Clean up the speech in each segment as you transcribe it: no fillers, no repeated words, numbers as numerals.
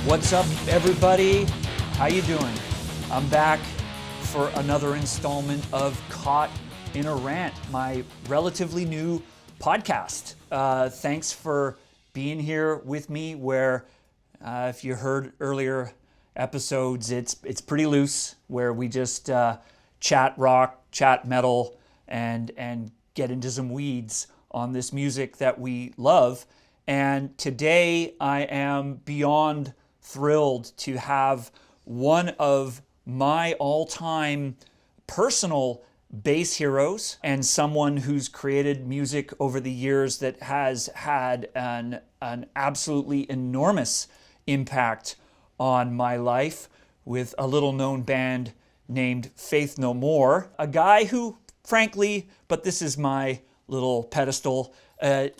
What's up, everybody? How you doing? I'm back for another installment of Caught in a Rant, my relatively new podcast. Thanks for being here with me where, if you heard earlier episodes, it's pretty loose, where we just chat rock, chat metal, and get into some weeds on this music that we love. And today I am beyond thrilled to have one of my all-time personal bass heroes and someone who's created music over the years that has had an absolutely enormous impact on my life, with a little known band named Faith No More. A guy who, frankly, but this is my little pedestal,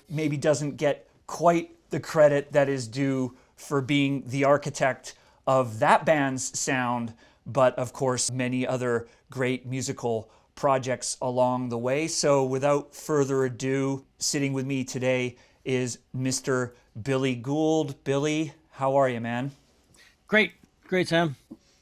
maybe doesn't get quite the credit that is due for being the architect of that band's sound, but of course many other great musical projects along the way. So without further ado, sitting with me today is Mr. Billy Gould. Billy, how are you, man? Great, Sam.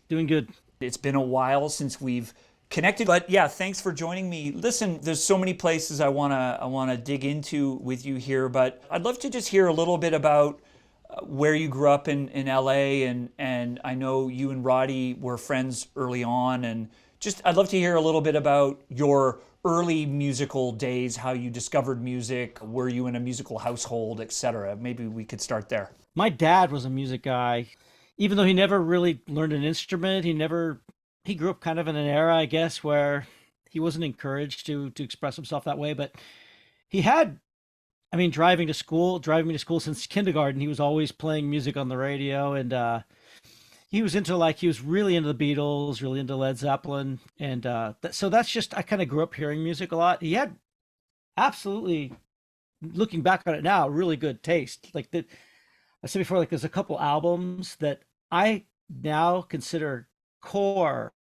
Doing good. It's been a while since we've connected, but yeah, thanks for joining me. Listen, there's so many places I wanna dig into with you here, but I'd love to just hear a little bit about where you grew up in LA, and I know you and Roddy were friends early on, and just I'd love to hear a little bit about your early musical days, how you discovered music, were you in a musical household, etc. Maybe we could start there. My dad was a music guy. Even though he never really learned an instrument, he grew up kind of in an era, I guess, where he wasn't encouraged to express himself that way, but he had, driving me to school since kindergarten. He was always playing music on the radio, and he was really into the Beatles, really into Led Zeppelin, and so that's just, I kind of grew up hearing music a lot. He had absolutely, looking back on it now, really good taste. Like that, I said before, like there's a couple albums that I now consider core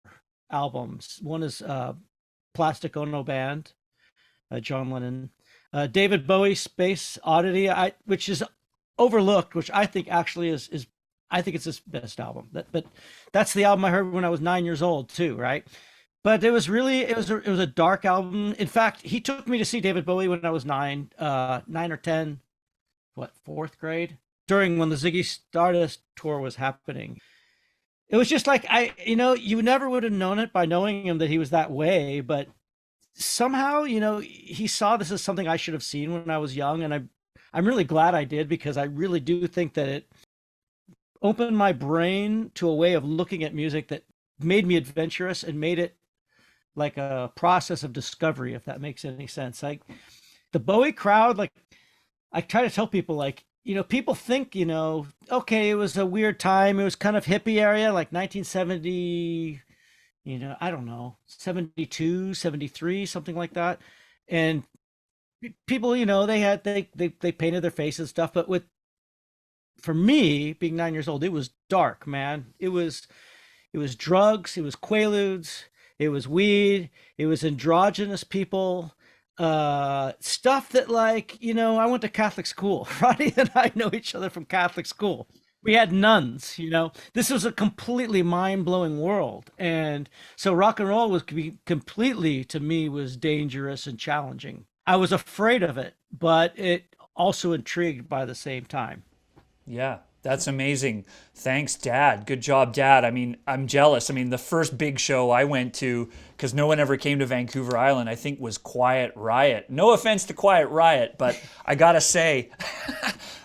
albums. One is Plastic Ono Band, John Lennon. David Bowie, Space Oddity, which is overlooked, which I think actually is I think it's his best album. But that's the album I heard when I was 9 years old too, right? But it was a dark album. In fact, he took me to see David Bowie when I was 9 or 10, fourth grade, during when the Ziggy Stardust tour was happening. It was just like, you never would have known it by knowing him that he was that way, but somehow, he saw this as something I should have seen when I was young, and I'm really glad I did, because I really do think that it opened my brain to a way of looking at music that made me adventurous and made it like a process of discovery, if that makes any sense. Like the Bowie crowd, like I try to tell people, like, people think, okay, it was a weird time. It was kind of hippie area, like 1970, I don't know, 72, 73, something like that. And people, they painted their faces and stuff. But for me, being 9 years old, it was dark, man. It was drugs, it was quaaludes, it was weed, it was androgynous people. Stuff that, like, I went to Catholic school. Roddy and I know each other from Catholic school. We had nuns. This was a completely mind-blowing world, and so rock and roll was completely, to me, was dangerous and challenging. I was afraid of it, but it also intrigued by the same time. Yeah, that's amazing. Thanks, Dad. Good job, Dad. I'm jealous. The first big show I went to, because no one ever came to Vancouver Island, I think was Quiet Riot. No offense to Quiet Riot, but I gotta say,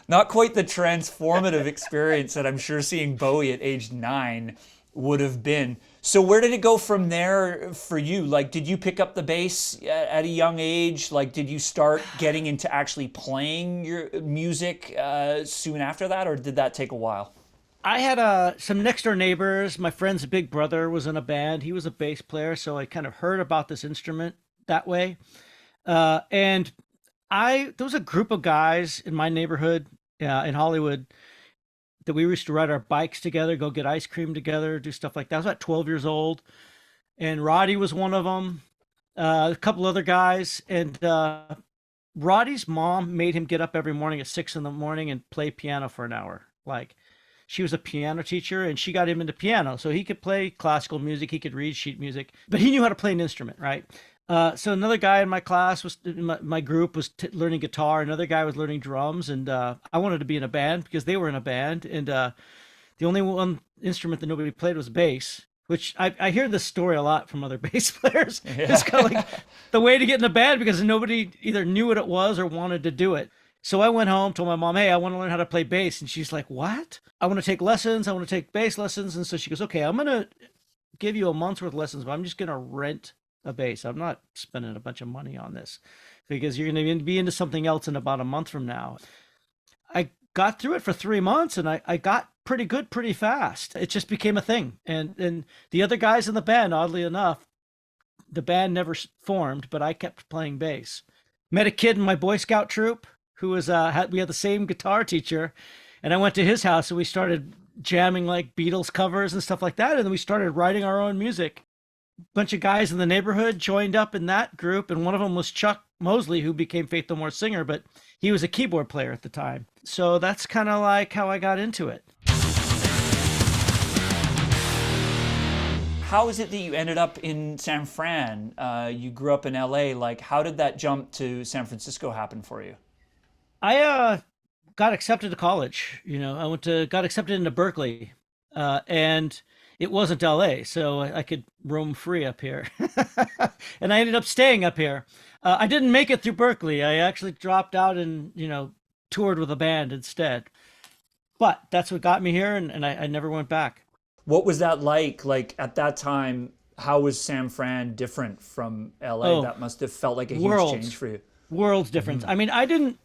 not quite the transformative experience that I'm sure seeing Bowie at age 9 would have been. So where did it go from there for you? Like, did you pick up the bass at a young age? Like, did you start getting into actually playing your music soon after that, or did that take a while? I had some next door neighbors. My friend's big brother was in a band. He was a bass player, so I kind of heard about this instrument that way. And there was a group of guys in my neighborhood in Hollywood that we used to ride our bikes together, go get ice cream together, do stuff like that. I was about 12 years old, and Roddy was one of them. A couple other guys, and Roddy's mom made him get up every morning at 6 a.m. and play piano for an hour. Like, She was a piano teacher, and she got him into piano. So he could play classical music, he could read sheet music, but he knew how to play an instrument, right? So another guy in my class was my group was learning guitar. Another guy was learning drums, and I wanted to be in a band because they were in a band. And the only one instrument that nobody played was bass, which I hear this story a lot from other bass players. Yeah. It's kind of like the way to get in a band because nobody either knew what it was or wanted to do it. So I went home, told my mom, hey, I want to learn how to play bass. And she's like, what? I want to take lessons. I want to take bass lessons. And so she goes, okay, I'm going to give you a month's worth of lessons, but I'm just going to rent a bass. I'm not spending a bunch of money on this because you're going to be into something else in about a month from now. I got through it for 3 months and I got pretty good pretty fast. It just became a thing. And the other guys in the band, oddly enough, the band never formed, but I kept playing bass. Met a kid in my Boy Scout troop who was we had the same guitar teacher, and I went to his house and we started jamming like Beatles covers and stuff like that, and then we started writing our own music. Bunch of guys in the neighborhood joined up in that group, and one of them was Chuck Mosley, who became Faith No More singer, but he was a keyboard player at the time. So that's kind of like how I got into it. How is it that you ended up in San Fran? You grew up in LA. Like, how did that jump to San Francisco happen for you? I got accepted to college. I got accepted into Berkeley, and it wasn't LA, so I could roam free up here. And I ended up staying up here. I didn't make it through Berkeley. I actually dropped out and, toured with a band instead. But that's what got me here, and I never went back. What was that like? Like at that time, how was San Fran different from LA? Oh, That must have felt like a huge worlds. change for you. Worlds difference. I mean, I didn't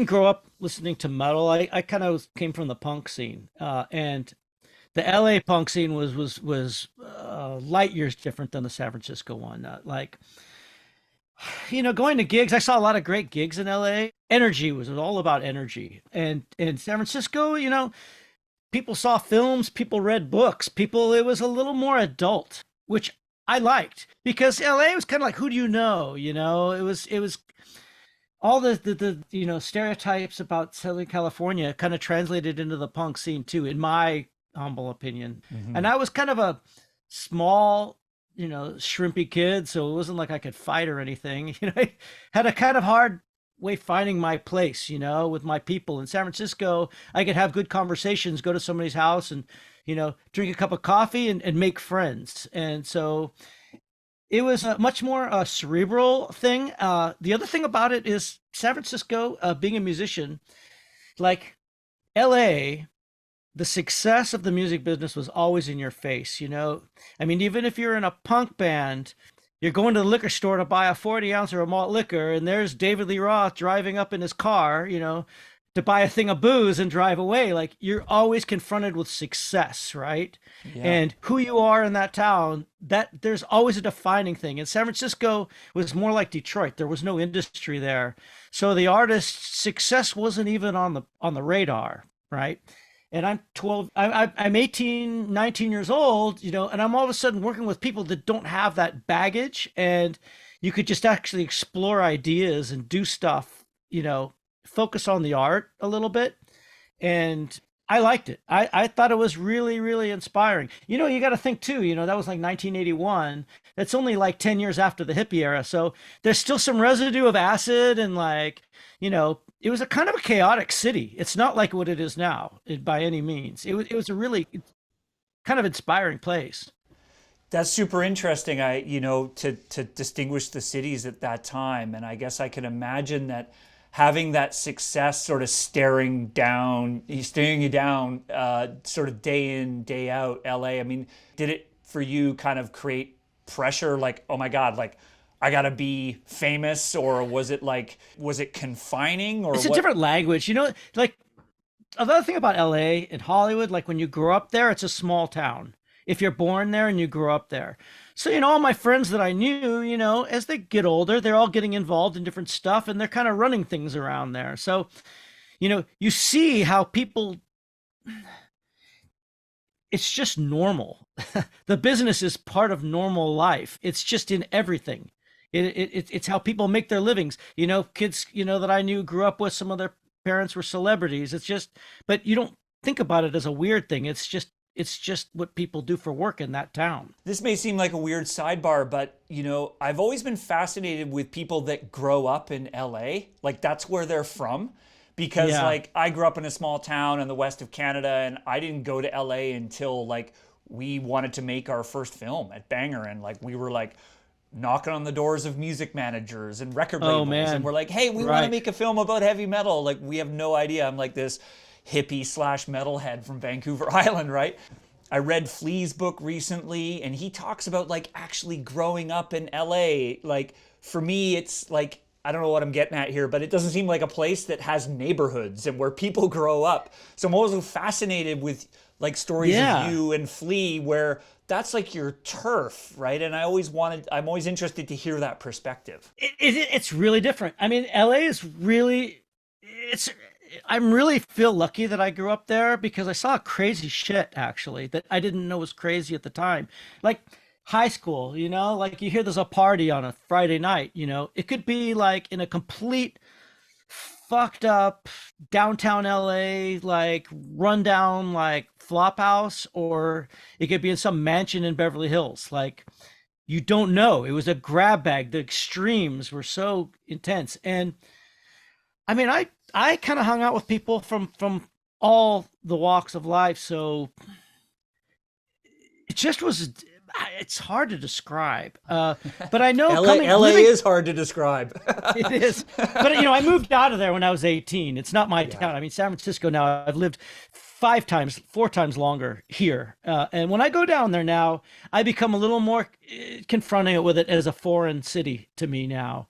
grow up listening to metal. I kind of came from the punk scene, and the LA punk scene was light years different than the San Francisco one. Going to gigs, I saw a lot of great gigs in LA. Energy was all about energy, and in San Francisco, people saw films, people read books, it was a little more adult, which I liked because LA was kind of like, who do you know? It was all the stereotypes about Southern California kind of translated into the punk scene too, in my humble opinion. Mm-hmm. And I was kind of a small, shrimpy kid, so it wasn't like I could fight or anything. I had a kind of hard way finding my place, with my people. In San Francisco, I could have good conversations, go to somebody's house and, drink a cup of coffee and make friends. And so it was a much more cerebral thing. The other thing about it is San Francisco, being a musician, like LA, the success of the music business was always in your face. I mean, even if you're in a punk band, you're going to the liquor store to buy a 40 ounce or a malt liquor, and there's David Lee Roth driving up in his car, to buy a thing of booze and drive away. Like, you're always confronted with success, right? Yeah. And who you are in that town, that there's always a defining thing. And San Francisco was more like Detroit. There was no industry there. So the artist's success wasn't even on the radar, right? And I'm 12, I'm 18, 19 years old, and I'm all of a sudden working with people that don't have that baggage, and you could just actually explore ideas and do stuff, focus on the art a little bit. And I liked it. I thought it was really, really inspiring. You got to think too, that was like 1981. That's only like 10 years after the hippie era. So there's still some residue of acid and it was a kind of a chaotic city. It's not like what it is now by any means. It was a really kind of inspiring place. That's super interesting. To distinguish the cities at that time, and I guess I can imagine that having that success sort of staring you down, sort of day in, day out. LA. I mean, did it for you kind of create pressure? Like, oh my God, like, I gotta be famous, or was it confining, or it's what? A different language, like another thing about LA and Hollywood, like when you grow up there, it's a small town. If you're born there and you grow up there. So, all my friends that I knew, as they get older, they're all getting involved in different stuff and they're kind of running things around there. So, you see how people, it's just normal. The business is part of normal life. It's just in everything. It's how people make their livings. Kids, that I knew grew up with, some of their parents were celebrities. It's just, but you don't think about it as a weird thing. It's just what people do for work in that town. This may seem like a weird sidebar, but I've always been fascinated with people that grow up in LA. Like that's where they're from. Because Yeah. like I grew up in a small town in the west of Canada and I didn't go to LA until like we wanted to make our first film at Banger, and like we were like knocking on the doors of music managers and record Oh labels, and man. we're like, hey, we want to Right. make a film about heavy metal. Like we have no idea. I'm like this hippie slash metalhead from Vancouver Island, right? I read Flea's book recently and he talks about like actually growing up in LA. Like for me, it's like, I don't know what I'm getting at here, but it doesn't seem like a place that has neighborhoods and where people grow up. So I'm also fascinated with like stories of Yeah. you and Flea where that's like your turf, right? And I'm always interested to hear that perspective. It's really different. I mean, LA is really, it's, I'm really feel lucky that I grew up there because I saw crazy shit actually that I didn't know was crazy at the time. Like high school, like you hear there's a party on a Friday night, it could be like in a complete fucked up downtown LA, like rundown, like flop house, or it could be in some mansion in Beverly Hills. Like you don't know. It was a grab bag. The extremes were so intense. And I mean, I kind of hung out with people from all the walks of life, so it just was. It's hard to describe, but I know coming LA living is hard to describe. it is. But I moved out of there when I was 18. It's not my Yeah. town. I mean, San Francisco now. I've lived 4 times longer here, and when I go down there now, I become a little more confronting it with it as a foreign city to me now.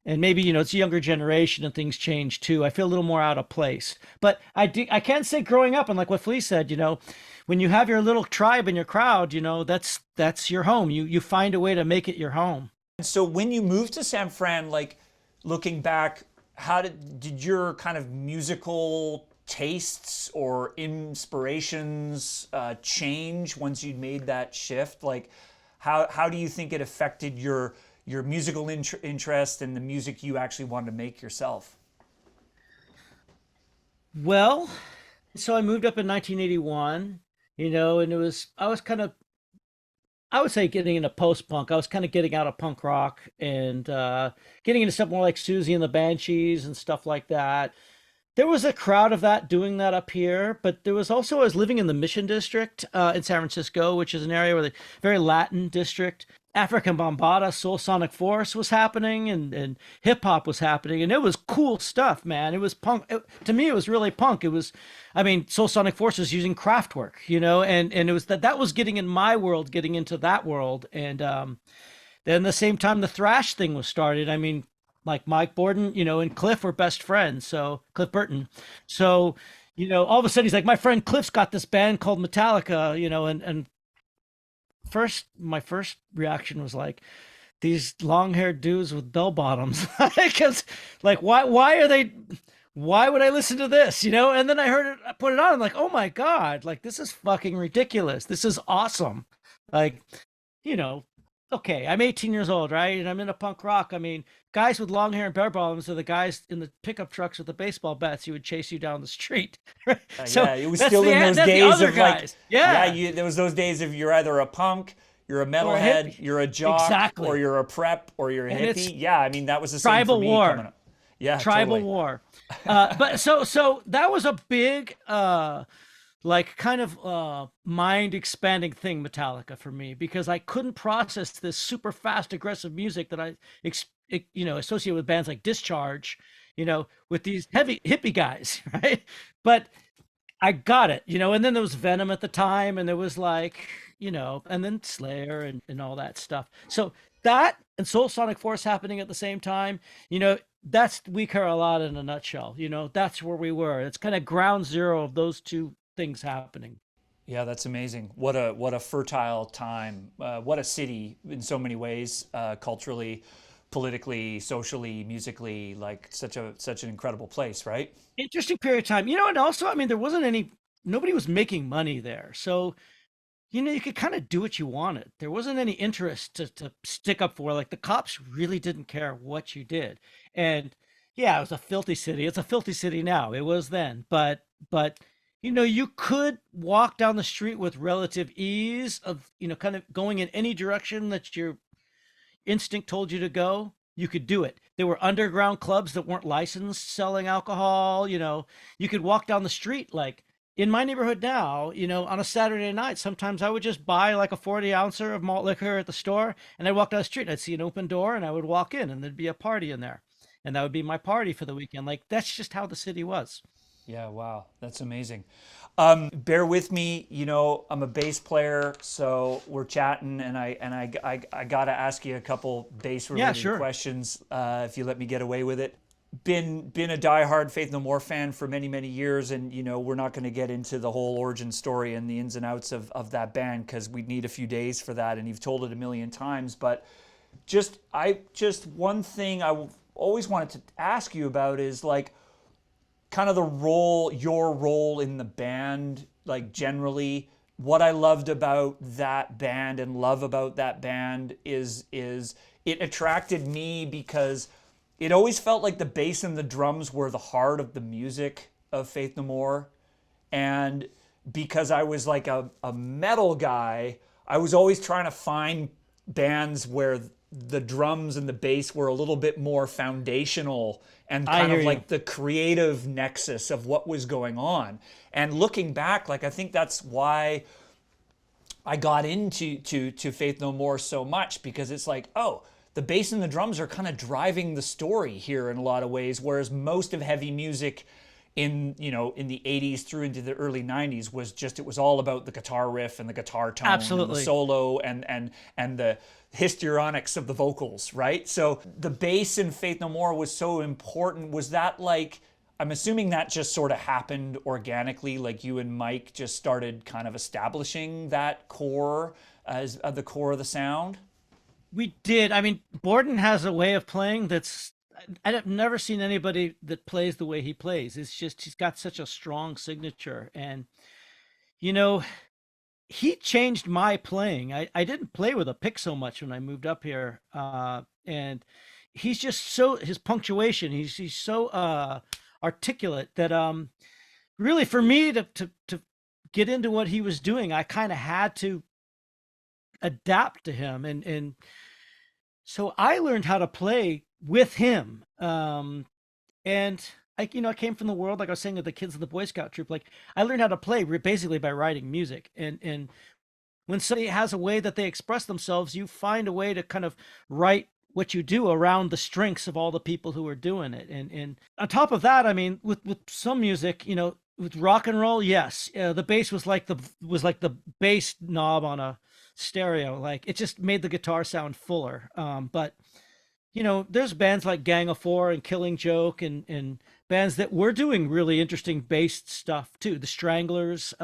And maybe it's a younger generation and things change too. I feel a little more out of place. But I can't say growing up, and like what Flea said, when you have your little tribe and your crowd, that's your home. You find a way to make it your home. So when you moved to San Fran, like looking back, how did your kind of musical tastes or inspirations change once you'd made that shift? Like, how do you think it affected your musical interest and the music you actually wanted to make yourself? Well, so I moved up in 1981, and I was kind of, I would say getting into post punk. I was kind of getting out of punk rock and getting into stuff more like Susie and the Banshees and stuff like that. There was a crowd of that doing that up here, but there was also, I was living in the Mission District in San Francisco, which is an area where the very Latin district, African Bombata, Soul Sonic Force was happening, and hip hop was happening, and it was cool stuff, man. It was punk. To me, it was really punk. It was, I mean, Soul Sonic Force was using Kraftwerk, and it was that was getting in my world, getting into that world, and then the same time the thrash thing was started. I mean, like Mike Borden, and Cliff were best friends. So Cliff Burton. So, all of a sudden he's like, my friend Cliff's got this band called Metallica, and my first reaction was like, these long-haired dudes with bell bottoms. Because like, why would I listen to this? And then I heard it, I put it on. I'm like, oh my God, like this is fucking ridiculous. This is awesome. Like, you know, okay, I'm 18 years old, right? And I'm into punk rock. I mean, guys with long hair and bear bottoms are the guys in the pickup trucks with the baseball bats who would chase you down the street. So Yeah, it was that's still in those that's the days other of like, guys. Yeah. there was those days of you're either a punk, you're a Or a metalhead, hippie. you're a jock, Exactly. or you're a prep, or you're a And it's hippie. Yeah, I mean that was the same tribal for me war. coming up. Yeah, Tribal totally. war. But so that was a big like kind of mind expanding thing, Metallica, for me, because I couldn't process this super fast aggressive music that associate with bands like Discharge, with these heavy hippie guys, right? But I got it, and then there was Venom at the time, and there was like, and then Slayer and all that stuff. So that and Soul Sonic Force happening at the same time, that's We Care a Lot in a nutshell. That's where we were. It's kind of ground zero of those two things happening. Yeah, that's amazing. What a fertile time. What a city in so many ways, culturally, politically, socially, musically. Like such an incredible place, right? Interesting period of time, and also, I mean, nobody was making money there. So, you could kind of do what you wanted. There wasn't any interest to stick up for. Like the cops really didn't care what you did. And yeah, it was a filthy city. It's a filthy city now. It was then, but You could walk down the street with relative ease of, kind of going in any direction that your instinct told you to go. You could do it. There were underground clubs that weren't licensed selling alcohol. You could walk down the street like in my neighborhood now, on a Saturday night, sometimes I would just buy like a 40 ouncer of malt liquor at the store and I'd walk down the street and I'd see an open door and I would walk in and there'd be a party in there. And that would be my party for the weekend. Like that's just how the city was. Yeah, wow, that's amazing. Bear with me, I'm a bass player, so we're chatting, and I gotta ask you a couple bass Yeah, related sure. questions, if you let me get away with it. Been a diehard Faith No More fan for many years, and we're not going to get into the whole origin story and the ins and outs of that band because we'd need a few days for that, and you've told it a million times. But just one thing always wanted to ask you about is like kind of your role in the band, like generally. What I loved about that band and love about that band is it attracted me because it always felt like the bass and the drums were the heart of the music of Faith No More. And because I was like a metal guy, I was always trying to find bands where the drums and the bass were a little bit more foundational and I kind hear of you. like the creative nexus of what was going on. And looking back, like I think that's why I got into to Faith No More so much, because it's like, oh, the bass and the drums are kind of driving the story here in a lot of ways, whereas most of heavy music in the 80s through into the early 90s was just, it was all about the guitar riff and the guitar tone and the Absolutely. solo and the histrionics of the vocals, right? So the bass in Faith No More was so important. Was that like, I'm assuming that just sort of happened organically, like you and Mike just started kind of establishing that core as the core of the sound? We did. I mean, Borden has a way of playing that's I've never seen anybody that plays the way he plays. It's just he's got such a strong signature, and you know, he changed my playing. I didn't play with a pick so much when I moved up here, and he's just so his punctuation. He's so articulate that really for me to get into what he was doing, I kind of had to adapt to him, and so I learned how to play with him. And I came from the world, like I was saying, of the kids of the Boy Scout troop. Like I learned how to play basically by writing music. And when somebody has a way that they express themselves, you find a way to kind of write what you do around the strengths of all the people who are doing it. And on top of that, I mean, with some music, with rock and roll, yes, the bass was like the bass knob on a stereo. Like it just made the guitar sound fuller. But there's bands like Gang of Four and Killing Joke and bands that were doing really interesting bass stuff too. The Stranglers,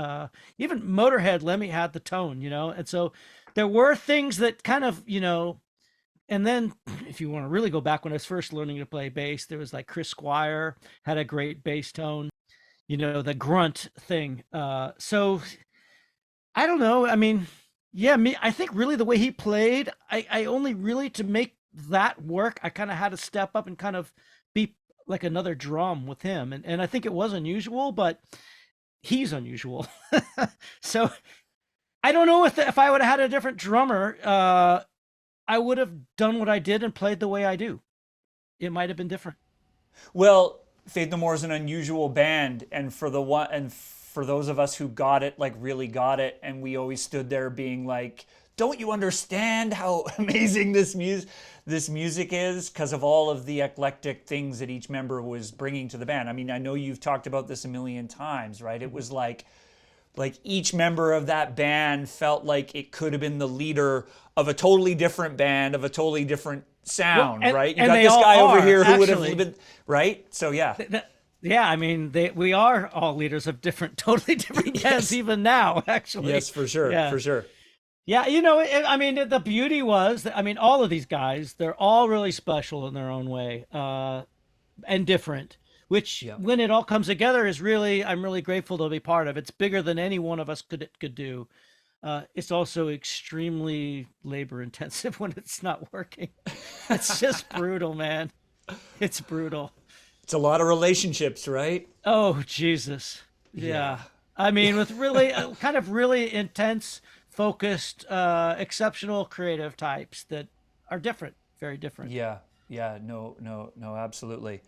even Motorhead, Lemmy had the tone, and so there were things that kind of, and then if you want to really go back when I was first learning to play bass, there was like Chris Squire had a great bass tone, the grunt thing. So I don't know. I mean, yeah, I think really the way he played, I only really to make that work, I kind of had to step up and kind of be like another drum with him. And I think it was unusual, but he's unusual. So I don't know if I would have had a different drummer, I would have done what I did and played the way I do. It might have been different. Well, Faith No More is an unusual band, and for those of us who got it, like really got it, and we always stood there being like, "Don't you understand how amazing this music is?" Because of all of the eclectic things that each member was bringing to the band. I mean, I know you've talked about this a million times, right? It was like each member of that band felt like it could have been the leader of a totally different band, of a totally different Well, sound, and, right? You and got they this all guy over are here who would have actually. been, right? So yeah. Yeah, I mean, we are all leaders of different, totally different bands, Yes. even now, actually. Yes, for sure. Yeah. For sure. Yeah, I mean, the beauty was that, I mean, all of these guys, they're all really special in their own way, and different, which Yeah. when it all comes together is really, I'm really grateful to be part of. It's bigger than any one of us could do. It's also extremely labor intensive when it's not working. It's just brutal, man. It's brutal. It's a lot of relationships, right? Oh, Jesus. Yeah. Yeah. I mean, with really kind of really intense, focused, exceptional creative types that are different, very different. Yeah, yeah, no, no, no, absolutely.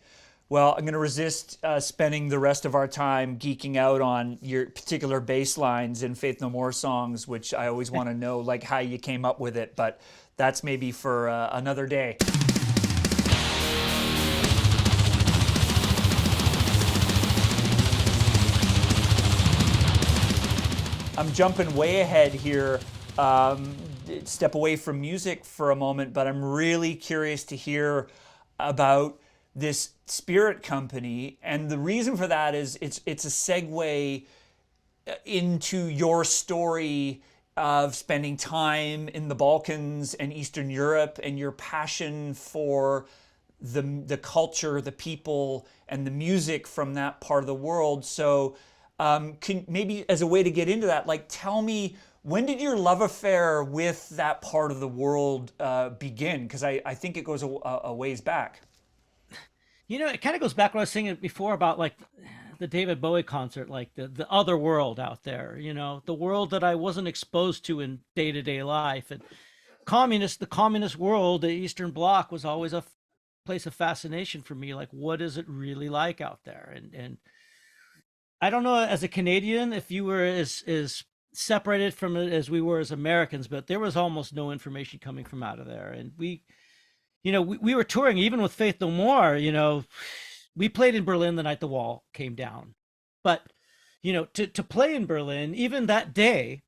Well, I'm going to resist spending the rest of our time geeking out on your particular bass lines in Faith No More songs, which I always want to know, like how you came up with it. But that's maybe for another day. I'm jumping way ahead here. Step away from music for a moment, but I'm really curious to hear about this spirit company, and the reason for that is it's a segue into your story of spending time in the Balkans and Eastern Europe, and your passion for the culture, the people, and the music from that part of the world. So, can maybe as a way to get into that, like tell me, when did your love affair with that part of the world begin? Because I think it goes a ways back. You know, it kind of goes back to what I was saying before about like the David Bowie concert, like the other world out there, you know, the world that I wasn't exposed to in day to day life. And the communist world, the Eastern Bloc was always a place of fascination for me. Like, what is it really like out there? And I don't know, as a Canadian, if you were as separated from it as we were as Americans, but there was almost no information coming from out of there. And we were touring even with Faith No More. We played in Berlin the night the wall came down. But, to play in Berlin, even that day,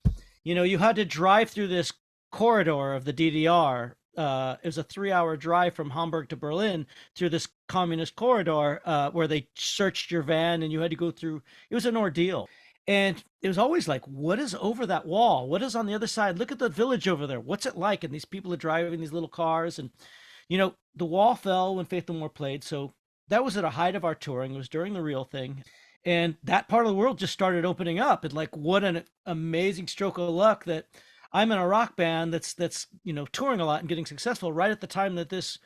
you had to drive through this corridor of the DDR. It was a 3-hour drive from Hamburg to Berlin through this communist corridor where they searched your van and you had to go through. It was an ordeal. And it was always like, what is over that wall? What is on the other side? Look at the village over there. What's it like? And these people are driving these little cars. And, the wall fell when Faith No More played. So that was at a height of our touring. It was during the real thing. And that part of the world just started opening up. And like, what an amazing stroke of luck that I'm in a rock band that's touring a lot and getting successful right at the time that this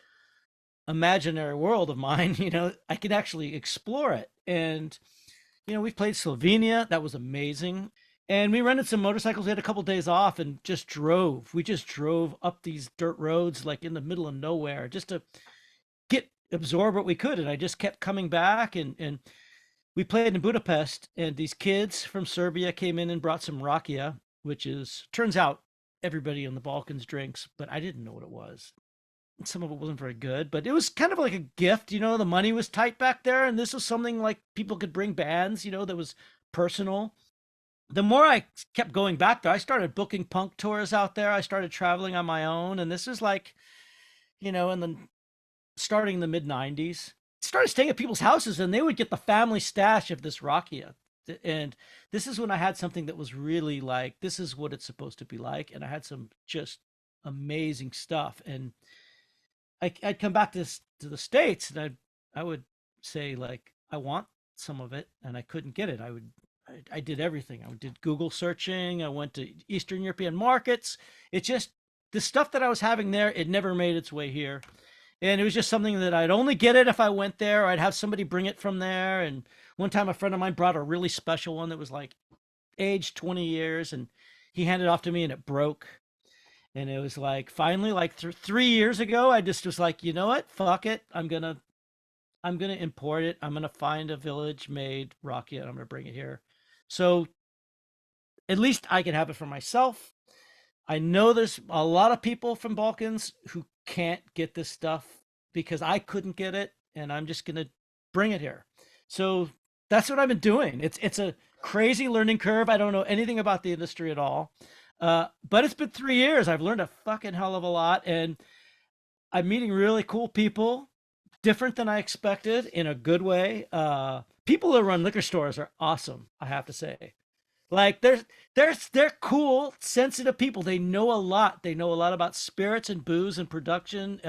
imaginary world of mine, I can actually explore it. And we played Slovenia. That was amazing. And we rented some motorcycles. We had a couple of days off and just drove. We just drove up these dirt roads, like in the middle of nowhere, just to absorb what we could. And I just kept coming back. And we played in Budapest. And these kids from Serbia came in and brought some rakia, which turns out everybody in the Balkans drinks, but I didn't know what it was. Some of it wasn't very good, but it was kind of like a gift. The money was tight back there, and this was something like people could bring bands, that was personal. The more I kept going back there, I started booking punk tours out there. I started traveling on my own, and this is like, in the starting in the mid '90s. Started staying at people's houses, and they would get the family stash of this rakia. And this is when I had something that was really like, this is what it's supposed to be like. And I had some just amazing stuff. And I'd come back to the States, and I would say, like, I want some of it, and I couldn't get it. I did everything. I did Google searching. I went to Eastern European markets. It just, the stuff that I was having there, it never made its way here. And it was just something that I'd only get it if I went there, or I'd have somebody bring it from there. And one time a friend of mine brought a really special one that was like aged 20 years, and he handed it off to me, and it broke. And it was like, finally, like 3 years ago, I just was like, you know what? Fuck it. I'm gonna import it. I'm gonna find a village made rakia, and I'm gonna bring it here. So at least I can have it for myself. I know there's a lot of people from Balkans who can't get this stuff because I couldn't get it, and I'm just gonna bring it here. So that's what I've been doing. It's a crazy learning curve. I don't know anything about the industry at all, but it's been 3 years. I've learned a fucking hell of a lot, and I'm meeting really cool people, different than I expected in a good way. People who run liquor stores are awesome, I have to say. Like they're cool, sensitive people. They know a lot. They know a lot about spirits and booze and production.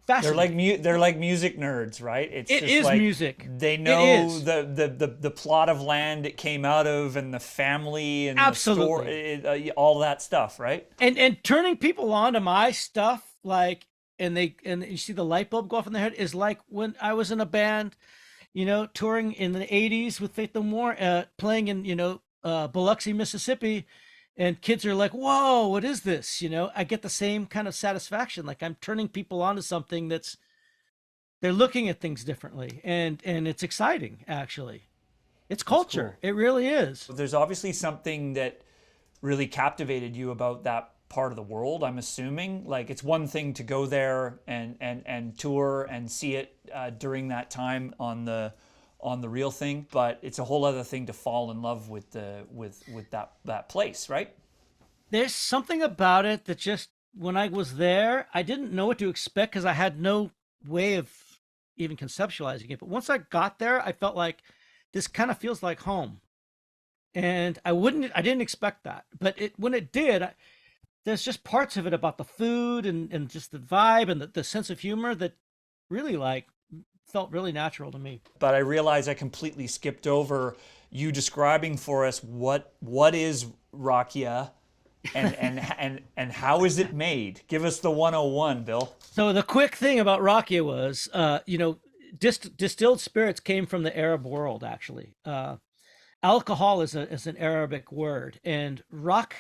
Fascinating. They're like music nerds, right? It's It just is like music. they It know is. the plot of land it came out of, and the family, and the Absolutely. story, all that stuff, right? And turning people on to my stuff, like, and you see the light bulb go off in their head, is like when I was in a band touring in the 80s with Faith No More, playing in, Biloxi, Mississippi, and kids are like, whoa, what is this? I get the same kind of satisfaction. Like I'm turning people onto something they're looking at things differently. And it's exciting, actually. It's That's cool. culture. It really is. There's obviously something that really captivated you about that part of the world, I'm assuming. Like it's one thing to go there and tour and see it during that time on the real thing, but it's a whole other thing to fall in love with that place, right? There's something about it that just when I was there, I didn't know what to expect because I had no way of even conceptualizing it. But once I got there, I felt like this kind of feels like home. And I didn't expect that. But when it did, there's just parts of it about the food and just the vibe and the sense of humor that really like felt really natural to me. But I realize I completely skipped over you describing for us what is rakia and how is it made? Give us the 101, Bill. So the quick thing about rakia was, distilled spirits came from the Arab world, actually. Alcohol is an Arabic word, and rak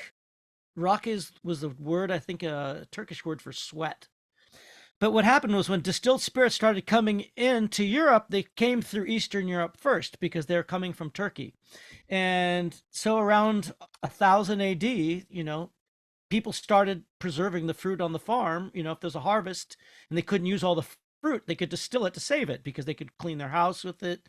was the word, I think, a Turkish word for sweat. But what happened was when distilled spirits started coming into Europe, they came through Eastern Europe first because they're coming from Turkey. And so around 1000 AD, people started preserving the fruit on the farm. If there's a harvest and they couldn't use all the fruit, they could distill it to save it because they could clean their house with it.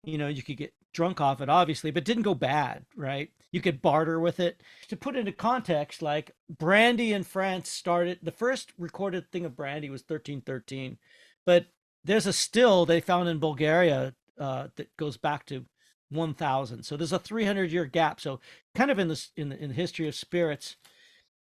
You could get drunk off it, obviously, but it didn't go bad, right? You could barter with it. To put into context, like brandy in France started, the first recorded thing of brandy was 1313, but there's a still they found in Bulgaria that goes back to 1000. So there's a 300-year gap. So kind of in the history of spirits,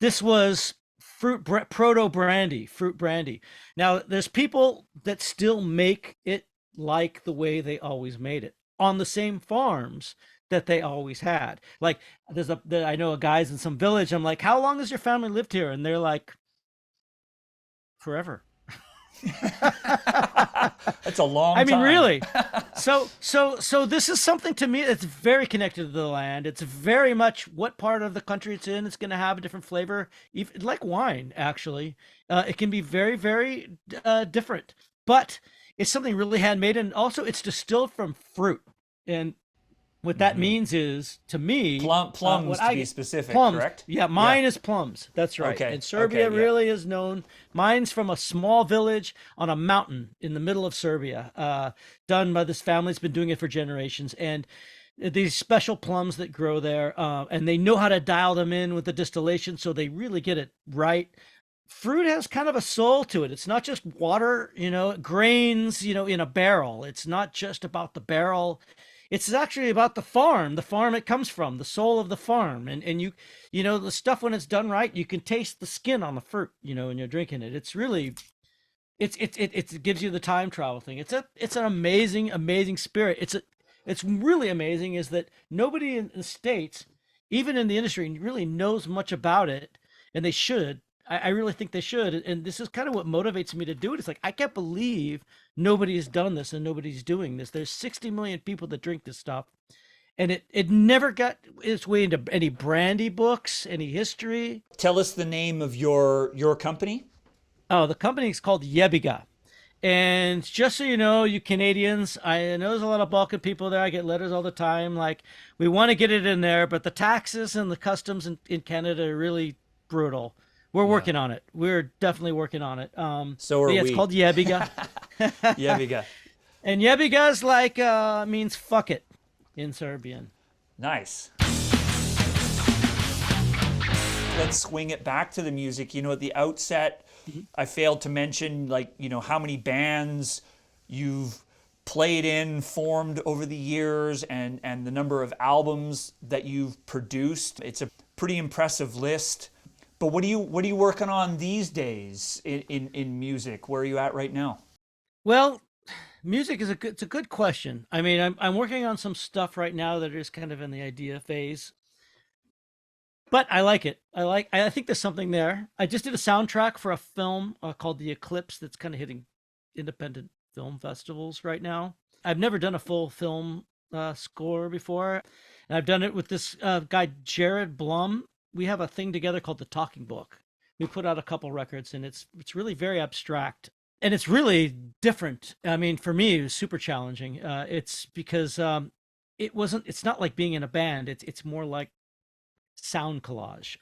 this was proto brandy, fruit brandy. Now there's people that still make it like the way they always made it on the same farms that they always had. Like I know a guys in some village. I'm like, how long has your family lived here? And they're like, forever. That's a long time. I mean, really. So this is something to me that's very connected to the land. It's very much what part of the country it's in. It's going to have a different flavor, even like wine. Actually, it can be very, very different. But it's something really handmade, and also it's distilled from fruit. And what that means is, to me, plums to be specific, plums, correct? Yeah, mine is plums. That's right. Okay. And Serbia Okay, yeah. really is known. Mine's from a small village on a mountain in the middle of Serbia, done by this family. It's been doing it for generations. And these special plums that grow there, and they know how to dial them in with the distillation, so they really get it right. Fruit has kind of a soul to it. It's not just water, grains, in a barrel. It's not just about the barrel. It's actually about the farm it comes from, the soul of the farm. And you, the stuff, when it's done right, you can taste the skin on the fruit, when you're drinking it. It's really, it gives you the time travel thing. It's an amazing spirit. It's really amazing is that nobody in the States, even in the industry, really knows much about it, and they should. I really think they should. And this is kind of what motivates me to do it. It's like, I can't believe nobody's done this and nobody's doing this. There's 60 million people that drink this stuff. And it never got its way into any brandy books, any history. Tell us the name of your company. Oh, the company is called Yebiga. And just so you know, you Canadians, I know there's a lot of Balkan people there. I get letters all the time. Like, we want to get it in there, but the taxes and the customs in Canada are really brutal. We're working on it. We're definitely working on it. So are we. It's called Yebiga. Yebiga. And Yebiga's like, means fuck it in Serbian. Nice. Let's swing it back to the music. At the outset, I failed to mention, how many bands you've played in, formed over the years, and the number of albums that you've produced. It's a pretty impressive list. But what are you working on these days in music? Where are you at right now? Well, music is it's a good question. I mean, I'm working on some stuff right now that is kind of in the idea phase. But I like it. I think there's something there. I just did a soundtrack for a film called The Eclipse that's kind of hitting independent film festivals right now. I've never done a full film score before, and I've done it with this guy Jared Blum. We have a thing together called the Talking Book. We put out a couple records, and it's really very abstract, and it's really different. I mean, for me, it was super challenging. It's because it's not like being in a band. It's more like sound collage.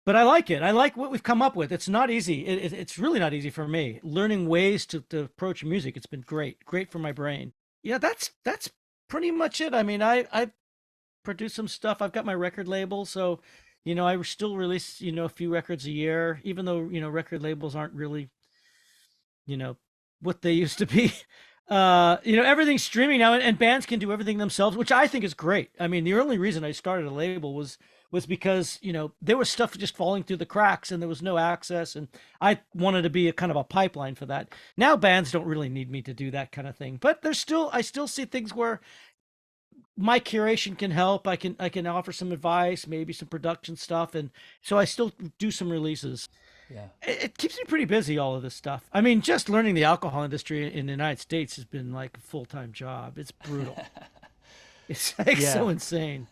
But I like it. I like what we've come up with. It's not easy. It's really not easy for me. Learning ways to approach music. It's been great for my brain. Yeah, that's pretty much it. I mean, I produce some stuff. I've got my record label, so I still release a few records a year, even though record labels aren't really what they used to be. Everything's streaming now, and bands can do everything themselves, which I think is great. I mean, the only reason I started a label was because there was stuff just falling through the cracks and there was no access, and I wanted to be a kind of a pipeline for that. Now bands don't really need me to do that kind of thing, but I still see things where my curation can help. I can offer some advice, maybe some production stuff, and so I still do some releases. Yeah. It keeps me pretty busy, all of this stuff. I mean, just learning the alcohol industry in the United States has been like a full-time job. It's brutal. It's like so insane.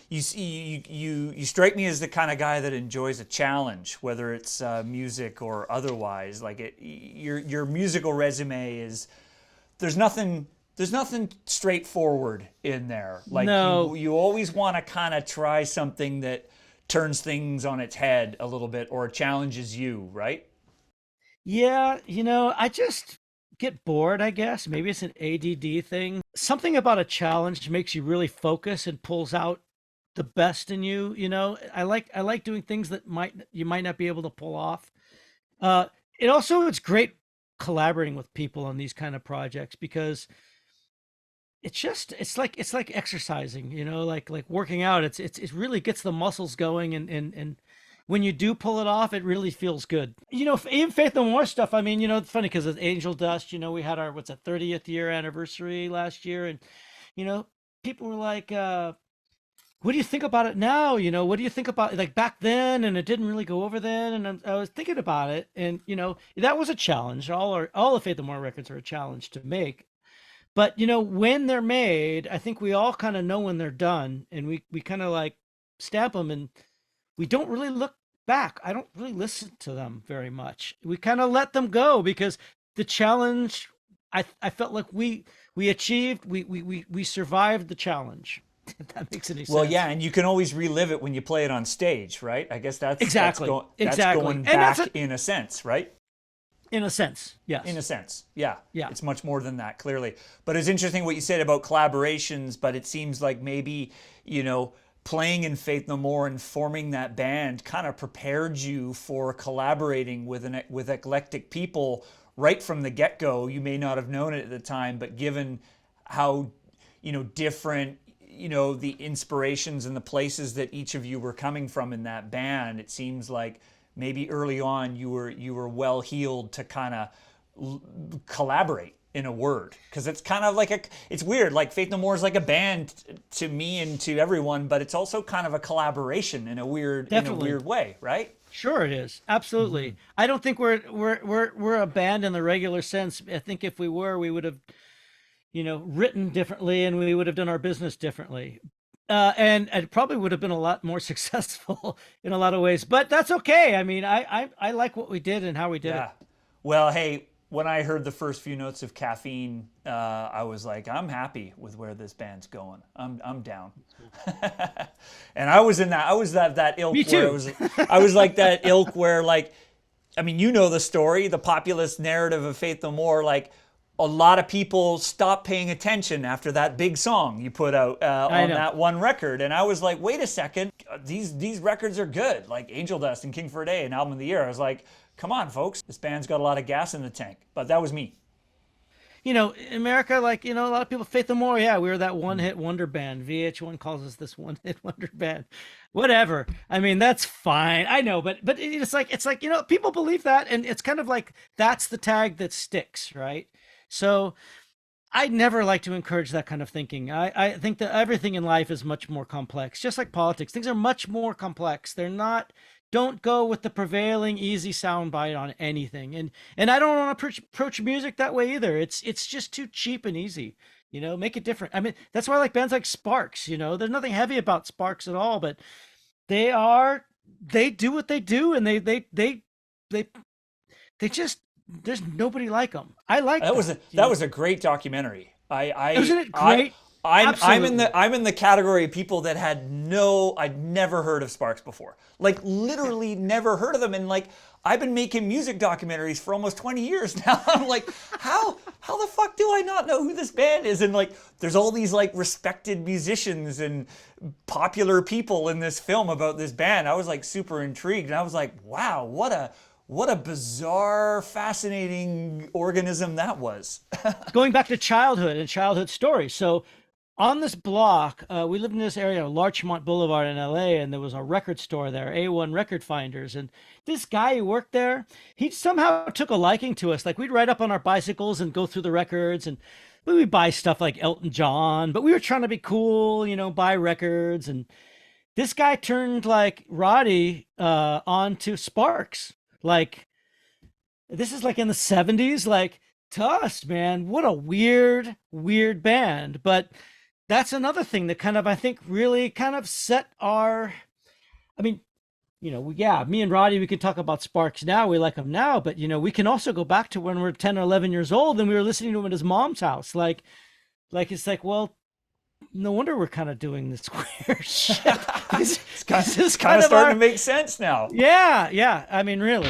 You see, you strike me as the kind of guy that enjoys a challenge, whether it's music or otherwise. Like your musical resume is there's nothing straightforward in there. Like no. you always want to kind of try something that turns things on its head a little bit or challenges you, right? Yeah, I just get bored, I guess. Maybe it's an ADD thing. Something about a challenge makes you really focus and pulls out the best in you. I like doing things that you might not be able to pull off. It's great collaborating with people on these kind of projects because it's like exercising, like working out. It really gets the muscles going, and when you do pull it off, it really feels good. Even Faith No More stuff. I mean, it's funny because it's Angel Dust. We had our 30th year anniversary last year, and people were like, what do you think about it now? What do you think about like back then? And it didn't really go over then. And I was thinking about it, and that was a challenge. All the Faith No More records are a challenge to make. But when they're made, I think we all kind of know when they're done, and we kind of like stamp them, and we don't really look back. I don't really listen to them very much. We kind of let them go because the challenge, I felt like we achieved, we survived the challenge. If that makes any sense. Well, yeah, and you can always relive it when you play it on stage, right? I guess that's exactly that's going back in a sense, right? In a sense, yes. In a sense, yeah. Yeah. It's much more than that, clearly. But it's interesting what you said about collaborations, but it seems like maybe, playing in Faith No More and forming that band kind of prepared you for collaborating with eclectic people right from the get-go. You may not have known it at the time, but given how, different, the inspirations and the places that each of you were coming from in that band, it seems like maybe early on you were well heeled to kind of collaborate in a word, because it's kind of like it's weird. Like Faith No More is like a band to me and to everyone, but it's also kind of a collaboration in a weird way, right? Sure, it is. Absolutely. Mm-hmm. I don't think we're a band in the regular sense. I think if we were, we would have written differently, and we would have done our business differently. And it probably would have been a lot more successful in a lot of ways, but that's okay. I mean, I like what we did and how we did it. Well, hey, when I heard the first few notes of Caffeine, I was like, I'm happy with where this band's going. I'm down. And I was that ilk. Me too. Where I was like that ilk where, like, I mean, the story, the populist narrative of Faith No More, like, a lot of people stopped paying attention after that big song you put out on that one record. And I was like, wait a second, these records are good. Like Angel Dust and King for a Day and Album of the Year. I was like, come on, folks, this band's got a lot of gas in the tank. But that was me. In America, like, a lot of people, Faith No More, yeah, we were that one-hit wonder band. VH1 calls us this one-hit wonder band. Whatever. I mean, that's fine. I know, but it's like, people believe that, and it's kind of like that's the tag that sticks, right? So I never like to encourage that kind of thinking. I think that everything in life is much more complex, just like politics. Things are much more complex. They're not don't go with the prevailing easy soundbite on anything. And I don't want to approach music that way either. It's just too cheap and easy. Make it different. I mean, that's why I like bands like Sparks. There's nothing heavy about Sparks at all, but they do what they do, and they just, there's nobody like them. I like that was a great documentary. Isn't it great? I'm in the category of people that I'd never heard of Sparks before. Like literally never heard of them. And like I've been making music documentaries for almost 20 years now. I'm like, how the fuck do I not know who this band is? And like there's all these like respected musicians and popular people in this film about this band. I was like super intrigued, and I was like, wow, what a bizarre, fascinating organism that was. Going back to childhood and childhood stories. So on this block, we lived in this area, Larchmont Boulevard in LA, and there was a record store there, A1 Record Finders. And this guy who worked there, he somehow took a liking to us. Like we'd ride up on our bicycles and go through the records, and we would buy stuff like Elton John, but we were trying to be cool, buy records. And this guy turned like Roddy onto Sparks. Like, this is like in the 70s. Like, to us, man, what a weird band. But that's another thing that kind of, I think, really kind of set our, I mean, me and Roddy, we can talk about Sparks now. We like them now, but, we can also go back to when we're 10 or 11 years old and we were listening to him at his mom's house. Like it's like, well, no wonder we're kind of doing this weird shit. It's kind of starting to make sense now. Yeah. I mean, really.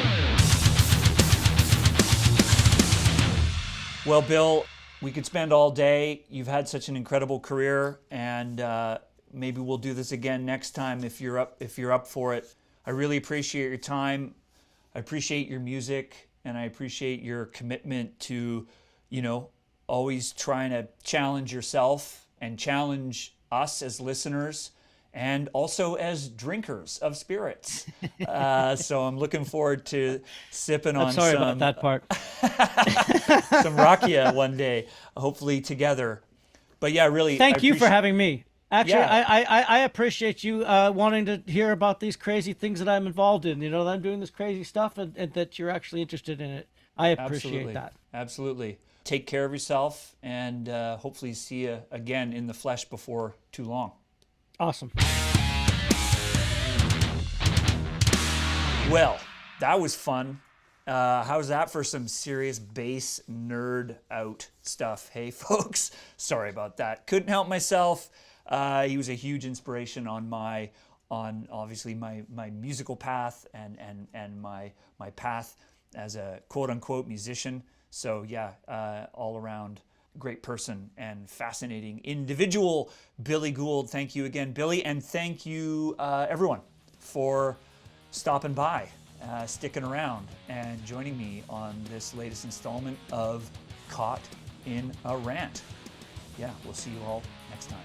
Well, Bill, we could spend all day. You've had such an incredible career, and maybe we'll do this again next time if you're up for it. I really appreciate your time. I appreciate your music, and I appreciate your commitment to, always trying to challenge yourself and challenge us as listeners and also as drinkers of spirits. So I'm looking forward to sipping on sorry about that part. some Rakija one day, hopefully together. But yeah, really. Thank you for having me. Actually, Yeah. I appreciate you wanting to hear about these crazy things that I'm involved in. That I'm doing this crazy stuff and that you're actually interested in it. I appreciate that. Absolutely. Take care of yourself, and hopefully see you again in the flesh before too long. Awesome. Well, that was fun. How's that for some serious bass nerd out stuff? Hey, folks. Sorry about that. Couldn't help myself. He was a huge inspiration on obviously my musical path and my path as a quote unquote musician. So yeah, all around great person and fascinating individual, Billy Gould. Thank you again, Billy, and thank you everyone for stopping by, sticking around, and joining me on this latest installment of Caught in a Rant. Yeah, we'll see you all next time.